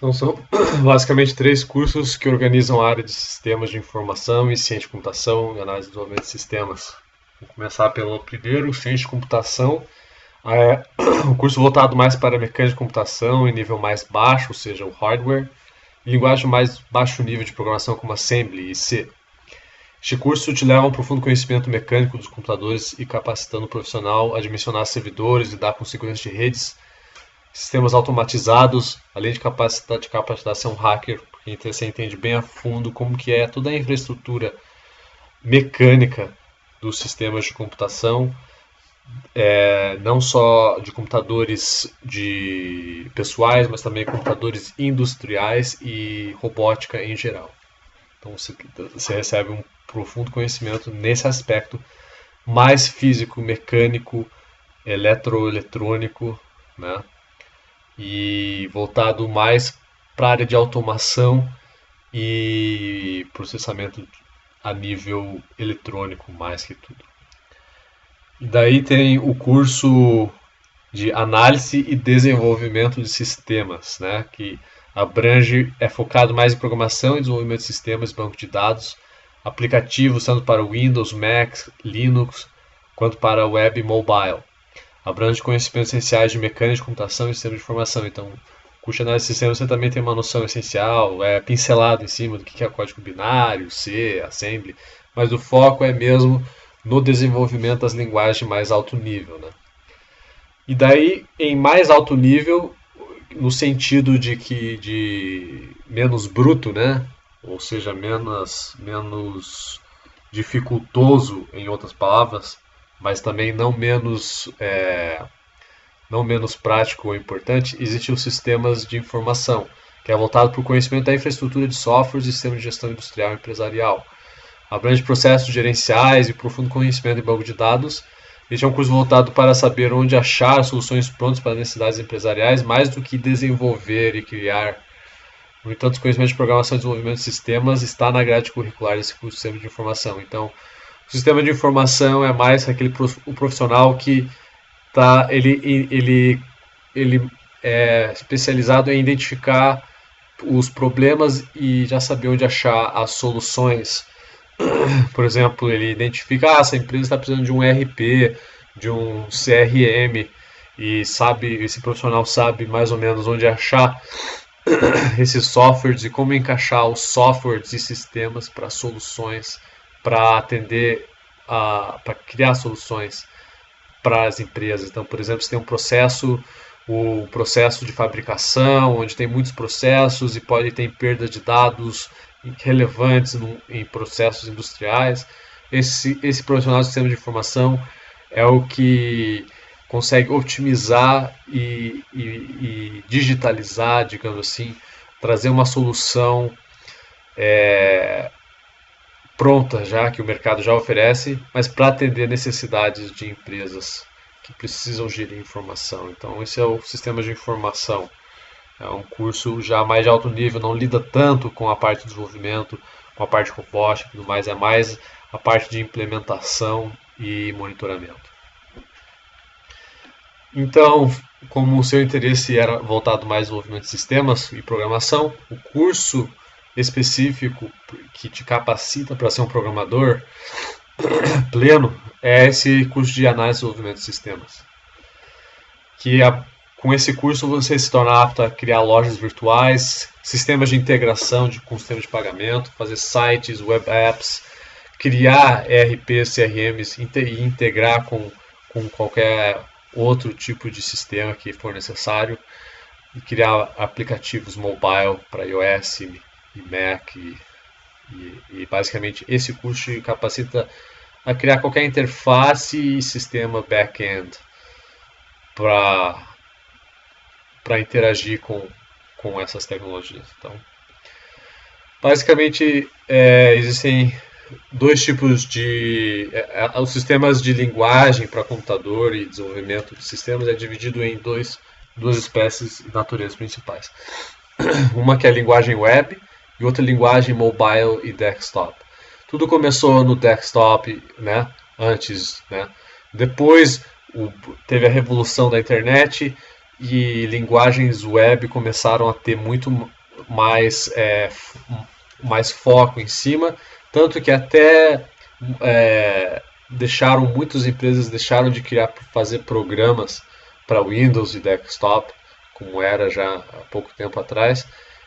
Então, são basicamente três cursos que organizam a área de sistemas de informação e ciência de computação e análise e desenvolvimento de sistemas. Vou começar pelo primeiro, ciência de computação. É um curso voltado mais para mecânica de computação em nível mais baixo, ou seja, o hardware, e linguagem mais baixo nível de programação como Assembly e C. Este curso te leva a um profundo conhecimento mecânico dos computadores e capacitando o profissional a dimensionar servidores, lidar com segurança de redes, sistemas automatizados, além de capacidade de ser um hacker, porque você entende bem a fundo como que é toda a infraestrutura mecânica dos sistemas de computação, não só de computadores de pessoais, mas também computadores industriais e robótica em geral. Então você recebe um profundo conhecimento nesse aspecto mais físico, mecânico, eletroeletrônico, né? E voltado mais para a área de automação e processamento a nível eletrônico, mais que tudo. E daí tem o curso de análise e desenvolvimento de sistemas, né, que é focado mais em programação e desenvolvimento de sistemas, banco de dados, aplicativos tanto para Windows, Mac, Linux, quanto para web e mobile. Abrange conhecimentos essenciais de mecânica de computação e sistemas de informação. Então, o curso de análise de sistemas você também tem uma noção essencial, pincelado em cima do que é código binário, C, Assembly, mas o foco é mesmo no desenvolvimento das linguagens de mais alto nível, né? E daí, em mais alto nível, no sentido de menos bruto, né? Ou seja, menos dificultoso, em outras palavras, mas também não menos prático ou importante, existem os sistemas de informação, que é voltado para o conhecimento da infraestrutura de softwares e sistemas de gestão industrial e empresarial. Abrange processos gerenciais e profundo conhecimento em banco de dados. Este é um curso voltado para saber onde achar soluções prontas para necessidades empresariais, mais do que desenvolver e criar. No entanto, o conhecimento de programação e desenvolvimento de sistemas está na grade curricular desse curso de sistema de informação. Então, o sistema de informação é mais o profissional que ele é especializado em identificar os problemas e já saber onde achar as soluções. Por exemplo, ele identifica, essa empresa está precisando de um ERP, de um CRM, e esse profissional sabe mais ou menos onde achar esses softwares e como encaixar os softwares e sistemas para soluções, para atender, para criar soluções para as empresas. Então, por exemplo, você tem o processo de fabricação, onde tem muitos processos e pode ter perda de dados relevantes em processos industriais. Esse profissional de sistema de informação é o que consegue otimizar e digitalizar, digamos assim, trazer uma solução pronta já, que o mercado já oferece, mas para atender necessidades de empresas que precisam gerir informação. Então, esse é o sistema de informação. É um curso já mais de alto nível, não lida tanto com a parte de desenvolvimento, com a parte robótica e tudo mais, é mais a parte de implementação e monitoramento. Então, como o seu interesse era voltado mais ao desenvolvimento de sistemas e programação, o curso específico que te capacita para ser um programador pleno é esse curso de análise e desenvolvimento de sistemas. Com esse curso você se torna apto a criar lojas virtuais, sistemas de integração com sistemas de pagamento, fazer sites, web apps, criar ERPs, CRMs e integrar com qualquer outro tipo de sistema que for necessário, e criar aplicativos mobile para iOS e Mac. E basicamente esse curso te capacita a criar qualquer interface e sistema back-end para interagir com essas tecnologias. Então, basicamente, existem dois tipos os sistemas de linguagem para computador e desenvolvimento de sistemas é dividido em duas espécies e naturezas principais. Uma que é a linguagem web e outra linguagem mobile e desktop. Tudo começou no desktop, né? Antes, né? Depois teve a revolução da internet e linguagens web começaram a ter muito mais foco em cima, tanto que até muitas empresas deixaram de fazer programas para Windows e desktop, como era já há pouco tempo atrás,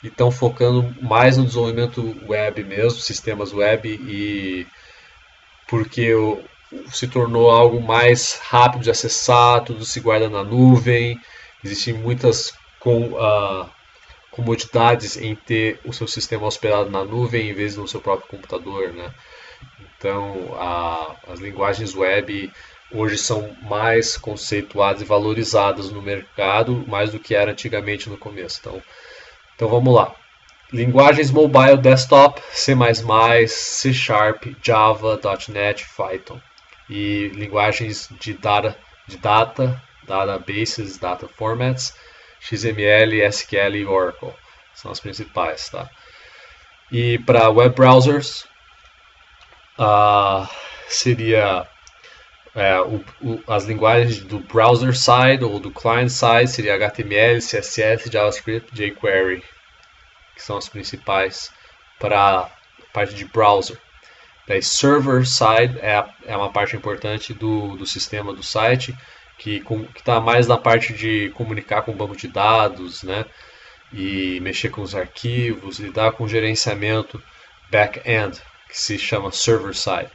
e estão focando mais no desenvolvimento web mesmo, sistemas web, e porque se tornou algo mais rápido de acessar, tudo se guarda na nuvem, existem muitas comodidades em ter o seu sistema hospedado na nuvem em vez do seu próprio computador, né? Então, as linguagens web hoje são mais conceituadas e valorizadas no mercado, mais do que era antigamente no começo. Então vamos lá. Linguagens mobile desktop, C++, C Sharp, Java, .NET, Python. E linguagens de databases, data formats, XML, SQL e Oracle. São as principais, tá? E para web browsers, seria as linguagens do browser side ou do client side, seria HTML, CSS, JavaScript, jQuery, que são as principais para a parte de browser. Daí server side é uma parte importante do sistema do site, que está mais na parte de comunicar com o banco de dados, né? E mexer com os arquivos, lidar com o gerenciamento back-end, que se chama server-side.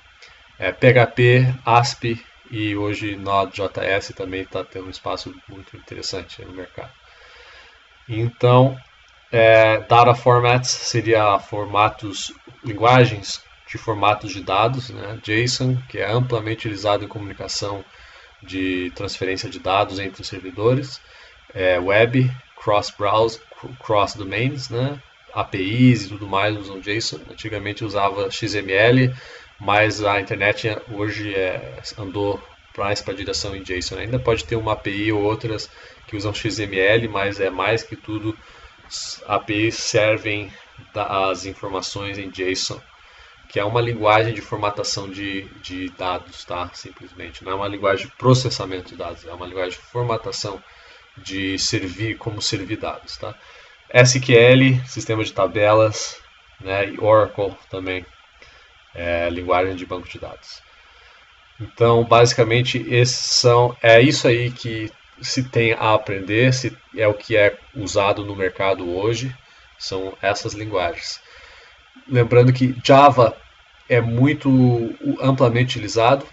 PHP, ASP e hoje Node.js também está tendo um espaço muito interessante no mercado. Então, data formats seria linguagens de formatos de dados, né? JSON, que é amplamente utilizado em comunicação de transferência de dados entre servidores, web, cross-browse, cross-domains, né? APIs e tudo mais usam JSON. Antigamente usava XML, mas a internet hoje andou mais para a direção em JSON. Ainda pode ter uma API ou outras que usam XML, mas é mais que tudo, APIs servem as informações em JSON, que é uma linguagem de formatação de dados, tá? Simplesmente. Não é uma linguagem de processamento de dados, é uma linguagem de formatação de como servir dados, tá? SQL, sistema de tabelas, né? E Oracle também, linguagem de banco de dados. Então, basicamente, é isso aí que se tem a aprender, é o que é usado no mercado hoje, são essas linguagens. Lembrando que Java é muito amplamente utilizado,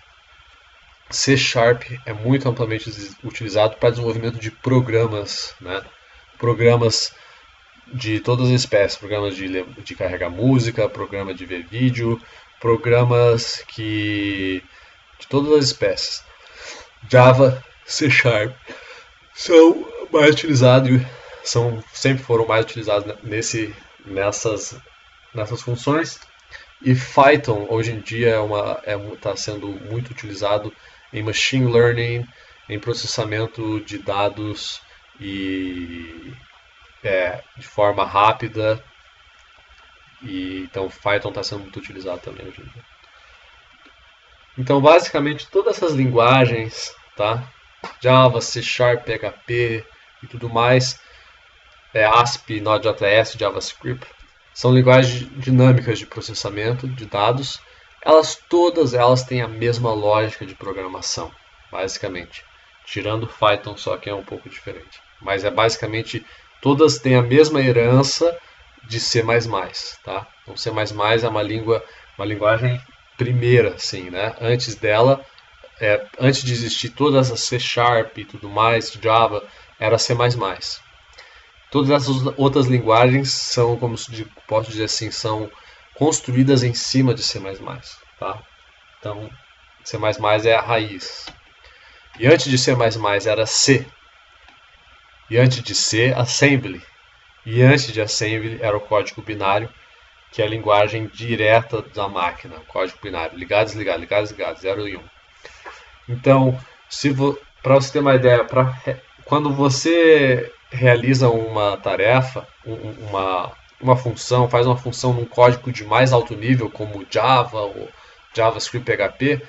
C Sharp é muito amplamente utilizado para desenvolvimento de programas, né? Programas de todas as espécies, programas de carregar música, programa de ver vídeo, programas de todas as espécies. Java, C Sharp são mais utilizados, sempre foram mais utilizados nessas funções. E Python hoje em dia está sendo muito utilizado em machine learning, em processamento de dados e de forma rápida. Então Python está sendo muito utilizado também hoje em dia. Então basicamente todas essas linguagens, tá? Java, C Sharp, PHP e tudo mais, ASP, Node.js, JavaScript, são linguagens dinâmicas de processamento de dados. Todas elas têm a mesma lógica de programação, basicamente. Tirando Python, só que é um pouco diferente. Mas basicamente todas têm a mesma herança de C++, tá? Então C++ é uma linguagem primeira, assim, né? Antes dela, antes de existir todas as C Sharp e tudo mais, Java, era C++. Todas essas outras linguagens são, como posso dizer assim, são construídas em cima de C++, tá? Então, C++ é a raiz. E antes de C++ era C. E antes de C, Assembly. E antes de Assembly era o código binário, que é a linguagem direta da máquina, código binário, ligado, desligado, ligado, desligado, 0 e 1. Então, para você ter uma ideia, quando você realiza uma tarefa, uma função, faz uma função num código de mais alto nível, como Java ou JavaScript, PHP,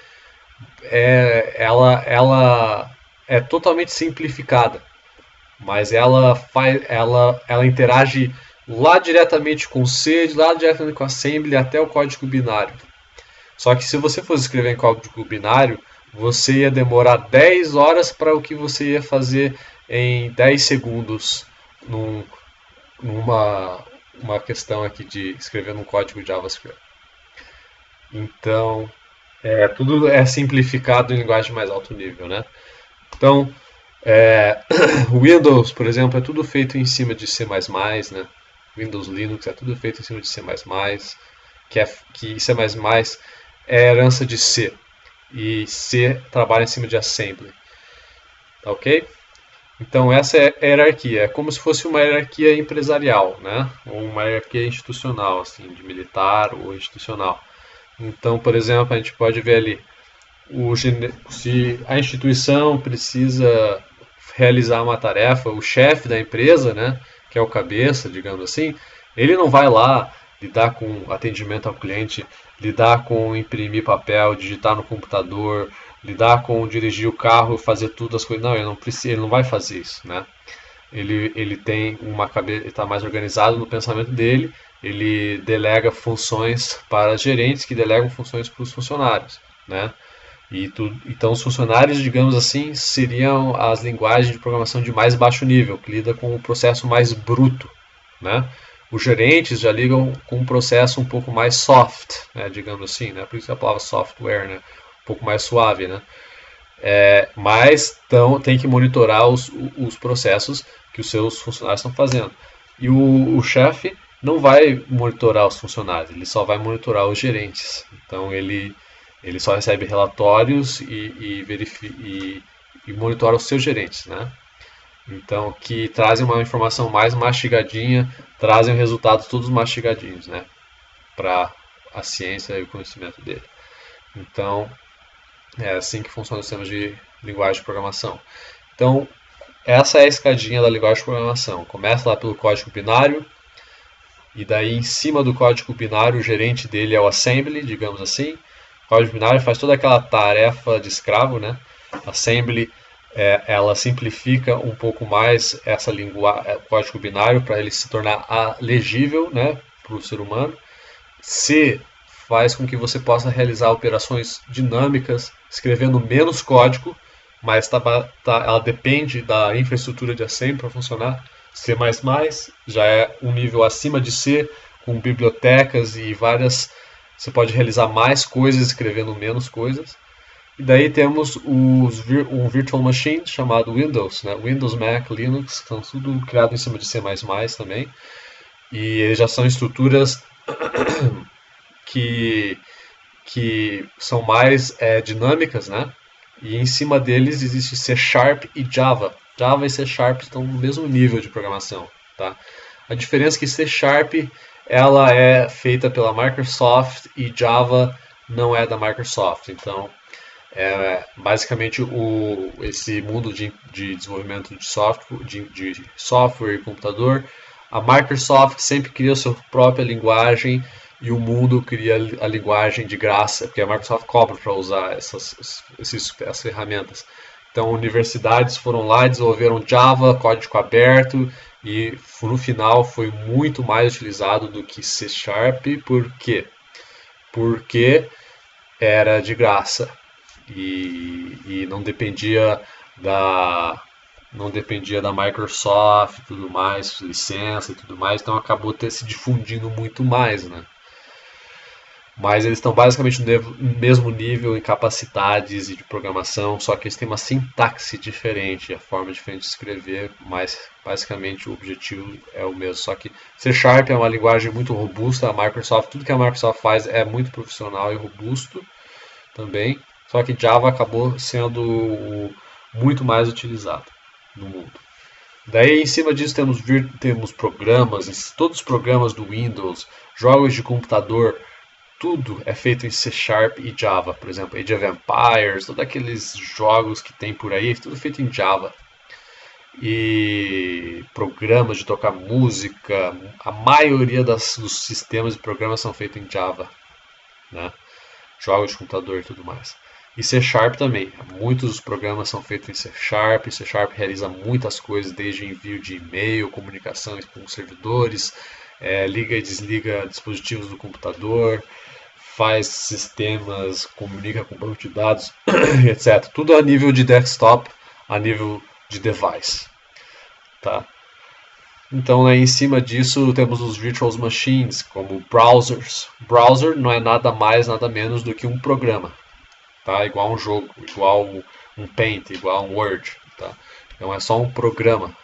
ela é totalmente simplificada. mas ela interage lá diretamente com C, lá diretamente com Assembly até o código binário. Só que se você fosse escrever em código binário, você ia demorar 10 horas para o que você ia fazer em 10 segundos numa uma questão aqui de escrever num código JavaScript. Então, tudo é simplificado em linguagem de mais alto nível, né? Então, o Windows, por exemplo, é tudo feito em cima de C++, né? Windows Linux é tudo feito em cima de C++, que C++ é herança de C, e C trabalha em cima de Assembly, tá ok? Então essa é a hierarquia, é como se fosse uma hierarquia empresarial, né? Ou uma hierarquia institucional, assim, de militar ou institucional. Então, por exemplo, a gente pode ver ali, se a instituição precisa realizar uma tarefa, o chefe da empresa, né, que é o cabeça, digamos assim, ele não vai lá lidar com atendimento ao cliente, lidar com imprimir papel, digitar no computador, lidar com dirigir o carro, fazer tudo as coisas. Não, ele não precisa, ele não vai fazer isso, né? Ele tem uma cabeça, está mais organizado no pensamento dele, ele delega funções para gerentes que delegam funções para os funcionários, né? Então, os funcionários, digamos assim, seriam as linguagens de programação de mais baixo nível, que lida com o processo mais bruto, né? Os gerentes já ligam com um processo um pouco mais soft, né, digamos assim, né? Por isso a palavra software, né? Um pouco mais suave, né? Mas tem que monitorar os processos que os seus funcionários estão fazendo. E o chefe não vai monitorar os funcionários, ele só vai monitorar os gerentes. Então ele só recebe relatórios e monitora os seus gerentes, né? Então, que trazem uma informação mais mastigadinha, trazem resultados todos mastigadinhos, né? Para a ciência e o conhecimento dele. Então, é assim que funciona os sistemas de linguagem de programação. Então, essa é a escadinha da linguagem de programação. Começa lá pelo código binário, e daí em cima do código binário o gerente dele é o assembly, digamos assim. O código binário faz toda aquela tarefa de escravo, né? Assembly, ela simplifica um pouco mais essa código binário para ele se tornar legível, né, para o ser humano. C faz com que você possa realizar operações dinâmicas, escrevendo menos código, mas ela depende da infraestrutura de Assembly para funcionar. C++ já é um nível acima de C, com bibliotecas e várias. Você pode realizar mais coisas escrevendo menos coisas. E daí temos um virtual machine chamado Windows, né? Windows, Mac, Linux, que são tudo criado em cima de C++ também. E eles já são estruturas que são mais dinâmicas, né? E em cima deles existe C Sharp e Java. Java e C Sharp estão no mesmo nível de programação, tá? A diferença é que C Sharp ela é feita pela Microsoft e Java não é da Microsoft. Então, basicamente esse mundo de desenvolvimento de software e computador, a Microsoft sempre cria a sua própria linguagem e o mundo cria a linguagem de graça, porque a Microsoft cobra para usar essas ferramentas. Então, universidades foram lá e desenvolveram Java, código aberto, e no final foi muito mais utilizado do que C Sharp. Por quê? Porque era de graça e não dependia da Microsoft e tudo mais, licença e tudo mais, então acabou se difundindo muito mais, né? Mas eles estão basicamente no mesmo nível em capacidades e de programação, só que eles têm uma sintaxe diferente, a forma diferente de escrever, mas basicamente o objetivo é o mesmo. Só que C Sharp é uma linguagem muito robusta, a Microsoft, tudo que a Microsoft faz é muito profissional e robusto também, só que Java acabou sendo muito mais utilizado no mundo. Daí em cima disso temos programas, todos os programas do Windows, jogos de computador, tudo é feito em C Sharp e Java. Por exemplo, Age of Empires, todos aqueles jogos que tem por aí, tudo feito em Java. E programas de tocar música, a maioria dos sistemas e programas são feitos em Java, né? Jogos de computador e tudo mais. E C Sharp também. Muitos dos programas são feitos em C Sharp. C Sharp realiza muitas coisas, desde envio de e-mail, comunicação com servidores, liga e desliga dispositivos do computador, faz sistemas, comunica com banco de dados, etc. Tudo a nível de desktop, a nível de device. Tá? Então, né, em cima disso, temos os virtual machines, como browsers. Browser não é nada mais, nada menos do que um programa. Tá? Igual um jogo, igual um Paint, igual um Word. Tá? Então, é só um programa.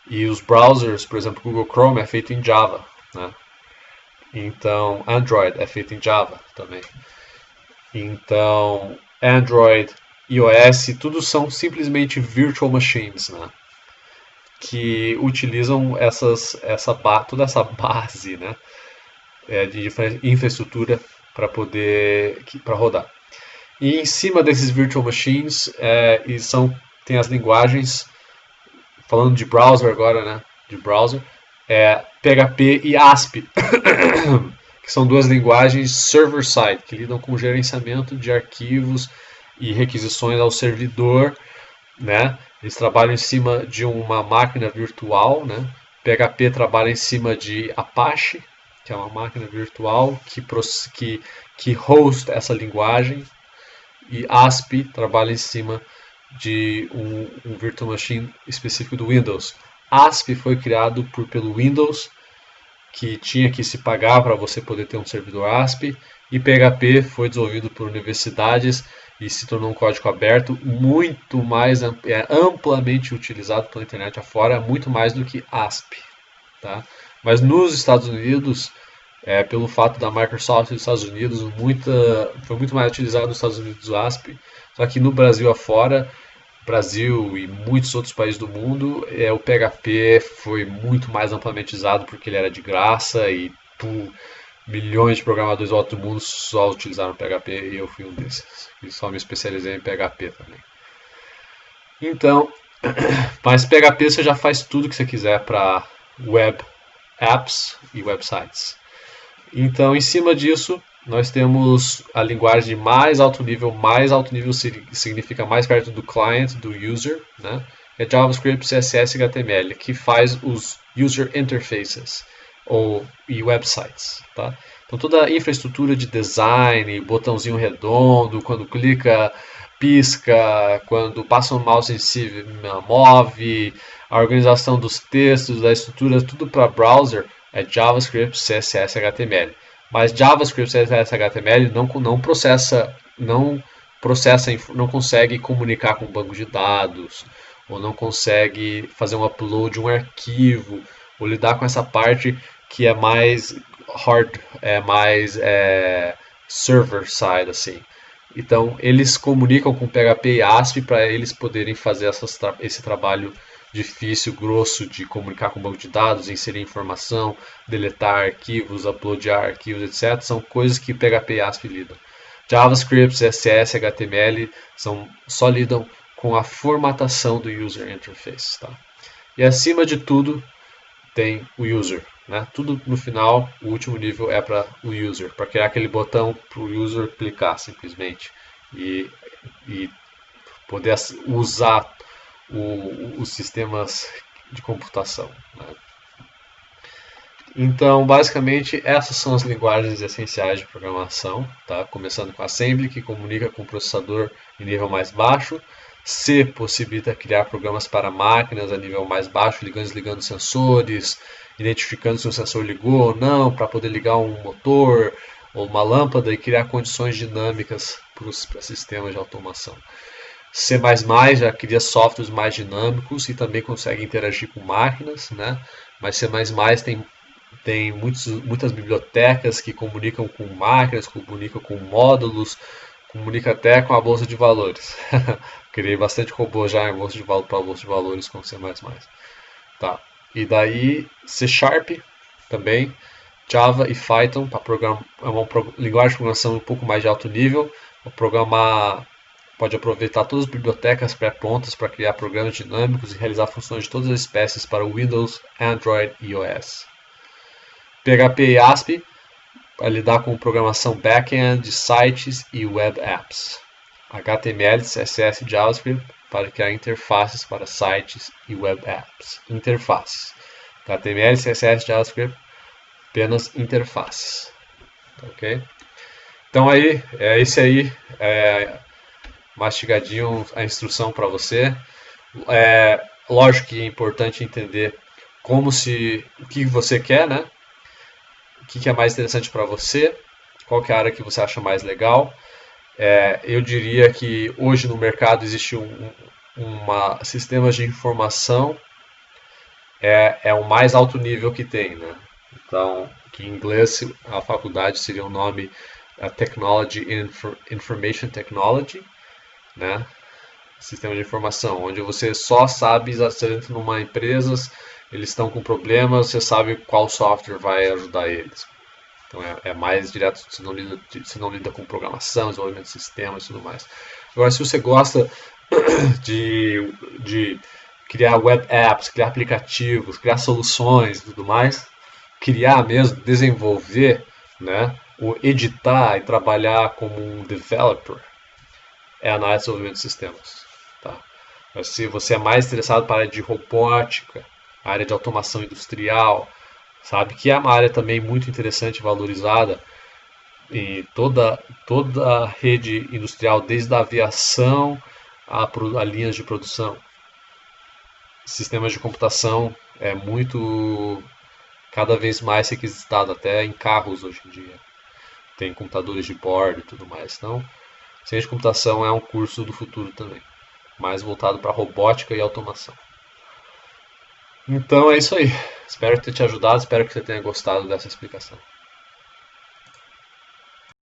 E os browsers, por exemplo, o Google Chrome é feito em Java. Né? Então, Android é feito em Java também. Então, Android, iOS, tudo são simplesmente virtual machines, né? Que utilizam toda essa base, né? De infraestrutura para rodar. E em cima desses virtual machines tem as linguagens, falando de browser agora, né? De browser, PHP e ASP, que são duas linguagens server-side, que lidam com o gerenciamento de arquivos e requisições ao servidor, né? Eles trabalham em cima de uma máquina virtual, né? PHP trabalha em cima de Apache, que é uma máquina virtual que host essa linguagem, e ASP trabalha em cima de um virtual machine específico do Windows. ASP foi criado pelo Windows, que tinha que se pagar para você poder ter um servidor ASP, e PHP foi desenvolvido por universidades e se tornou um código aberto, muito mais amplamente utilizado pela internet afora, muito mais do que ASP. Tá? Mas nos Estados Unidos, pelo fato da Microsoft dos Estados Unidos, foi muito mais utilizado nos Estados Unidos o ASP, só que no Brasil afora, Brasil e muitos outros países do mundo, o PHP foi muito mais amplamente usado porque ele era de graça e milhões de programadores do outro mundo só utilizaram PHP e eu fui um desses. E só me especializei em PHP também. Então, mas PHP você já faz tudo que você quiser para web apps e websites. Então, em cima disso, nós temos a linguagem de mais alto nível significa mais perto do client, do user, né? É JavaScript, CSS e HTML, que faz os user interfaces e websites. Tá? Então toda a infraestrutura de design, botãozinho redondo, quando clica, pisca, quando passa um mouse em si, move, a organização dos textos, da estrutura, tudo para browser é JavaScript, CSS e HTML. Mas JavaScript, CSS e HTML não consegue comunicar com o banco de dados, ou não consegue fazer um upload de um arquivo, ou lidar com essa parte que é mais server-side, assim. Então, eles comunicam com PHP e ASP para eles poderem fazer esse trabalho difícil, grosso, de comunicar com o banco de dados, inserir informação, deletar arquivos, uploadar arquivos, etc. São coisas que PHP e ASP lidam. JavaScript, CSS, HTML só lidam com a formatação do user interface. Tá? E acima de tudo, tem o user. Né? Tudo no final, o último nível é para o user, para criar aquele botão para o user clicar simplesmente e poder usar os sistemas de computação. Né? Então, basicamente, essas são as linguagens essenciais de programação, tá? Começando com Assembly, que comunica com o processador em nível mais baixo. C possibilita criar programas para máquinas a nível mais baixo, ligando e desligando sensores, identificando se o sensor ligou ou não, para poder ligar um motor ou uma lâmpada e criar condições dinâmicas para sistemas de automação. C++ já cria softwares mais dinâmicos e também consegue interagir com máquinas, né? Mas C++ tem muitas bibliotecas que comunicam com máquinas, comunicam com módulos, comunica até com a bolsa de valores. Criei bastante robô já em bolsa de valores com C++. Tá. E daí C Sharp também, Java e Python é uma linguagem de programação um pouco mais de alto nível. Pode aproveitar todas as bibliotecas pré-prontas para criar programas dinâmicos e realizar funções de todas as espécies para Windows, Android e iOS. PHP e ASP para lidar com programação back-end, sites e web apps. HTML, CSS, JavaScript para criar interfaces para sites e web apps. Interfaces. HTML, CSS, JavaScript, apenas interfaces. Ok? Então aí, esse aí é mastigadinho a instrução para você. Lógico que é importante entender o que você quer, né? O que é mais interessante para você, qual que é a área que você acha mais legal. Eu diria que hoje no mercado existe sistemas de informação, é o mais alto nível que tem, né? Então, que em inglês a faculdade seria o nome Technology Information Technology, né? Sistema de informação, onde você só sabe, você entra numa empresa, eles estão com problemas, você sabe qual software vai ajudar eles. Então é mais direto, você não lida com programação, desenvolvimento de sistemas e tudo mais. Agora, se você gosta de criar web apps, criar aplicativos, criar soluções e tudo mais, criar mesmo, desenvolver, né, ou editar e trabalhar como um developer, é a análise de desenvolvimento de sistemas. Tá? Mas se você é mais interessado para a área de robótica, a área de automação industrial, sabe que é uma área também muito interessante e valorizada, e toda a rede industrial, desde a aviação a linhas de produção. Sistemas de computação é cada vez mais requisitado, até em carros hoje em dia. Tem computadores de bordo e tudo mais. Então, ciência de computação é um curso do futuro também, mais voltado para robótica e automação. Então é isso aí. Espero ter te ajudado, espero que você tenha gostado dessa explicação.